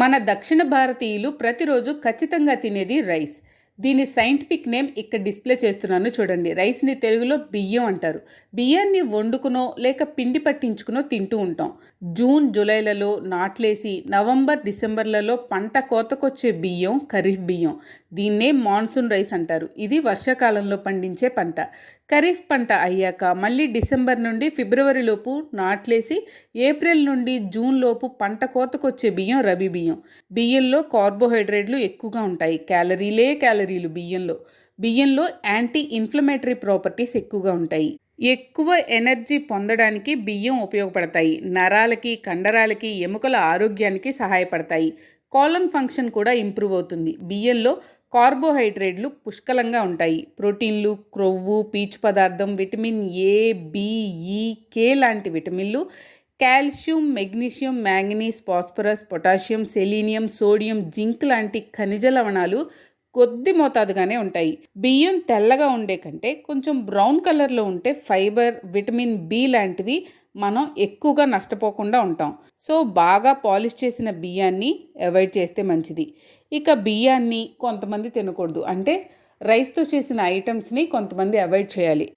మన దక్షిణ భారతీయులు ప్రతిరోజు ఖచ్చితంగా తినేది రైస్. దీని సైంటిఫిక్ నేమ్ ఇక్కడ డిస్ప్లే చేస్తున్నాను చూడండి. రైస్ని తెలుగులో బియ్యం అంటారు. బియ్యాన్ని వండుకునో లేక పిండి పట్టించుకునో తింటూ ఉంటాం. జూన్ జూలైలలో నాట్లేసి నవంబర్ డిసెంబర్లలో పంట కోతకొచ్చే బియ్యం ఖరీఫ్ బియ్యం. దీన్నే మాన్సూన్ రైస్ అంటారు. ఇది వర్షాకాలంలో పండించే పంట. ఖరీఫ్ పంట అయ్యాక మళ్ళీ డిసెంబర్ నుండి ఫిబ్రవరి లోపు నాట్లేసి ఏప్రిల్ నుండి జూన్ లోపు పంట కోతకొచ్చే బియ్యం రబీ బియ్యం. బియ్యంలో కార్బోహైడ్రేట్లు ఎక్కువగా ఉంటాయి. క్యాలరీలు బియ్యంలో యాంటీ ఇన్ఫ్లమేటరీ ప్రాపర్టీస్ ఎక్కువగా ఉంటాయి. ఎక్కువ ఎనర్జీ పొందడానికి బియ్యం ఉపయోగపడతాయి. నరాలకి, కండరాలకి, ఎముకల ఆరోగ్యానికి సహాయపడతాయి. కోలన్ ఫంక్షన్ కూడా ఇంప్రూవ్ అవుతుంది. బియ్యంలో కార్బోహైడ్రేట్లు పుష్కలంగా ఉంటాయి. ప్రోటీన్లు, క్రొవ్వు, పీచు పదార్థం, విటమిన్ ఏ, బి, ఈ, కే లాంటి విటమిన్లు, calcium, magnesium, manganese, phosphorus, potassium, selenium, sodium, zinc లాంటి ఖనిజ లవణాలు కొద్ది మోతాదుగానే ఉంటాయి. బియ్యం తెల్లగా ఉండే కంటే కొంచెం బ్రౌన్ కలర్లో ఉంటే ఫైబర్, విటమిన్ బి లాంటివి మనం ఎక్కువగా నష్టపోకుండా ఉంటాం. సో బాగా పాలిష్ చేసిన బియ్యాన్ని అవాయిడ్ చేస్తే మంచిది. ఇక బియ్యాన్ని కొంతమంది తినకూడదు, అంటే రైస్తో చేసిన ఐటమ్స్ని కొంతమంది అవాయిడ్ చేయాలి.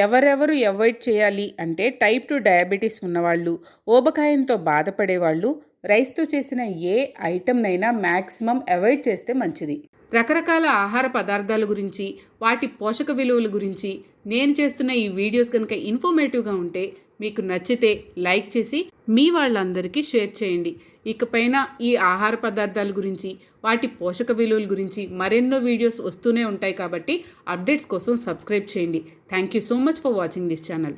ఎవరెవరు అవాయిడ్ చేయాలి అంటే టైప్ 2 డయాబెటీస్ ఉన్నవాళ్ళు, ఊబకాయంతో బాధపడేవాళ్ళు రైస్తో చేసిన ఏ ఐటమ్నైనా మ్యాక్సిమం అవాయిడ్ చేస్తే మంచిది. రకరకాల ఆహార పదార్థాల గురించి, వాటి పోషక విలువల గురించి నేను చేస్తున్న ఈ వీడియోస్ కనుక ఇన్ఫర్మేటివ్గా ఉంటే మీకు నచ్చితే లైక్ చేసి మీ వాళ్ళందరికీ షేర్ చేయండి. ఇకపైన ఈ ఆహార పదార్థాల గురించి, వాటి పోషక విలువల గురించి మరెన్నో వీడియోస్ వస్తూనే ఉంటాయి కాబట్టి అప్డేట్స్ కోసం సబ్స్క్రైబ్ చేయండి. Thank you so much for watching this channel.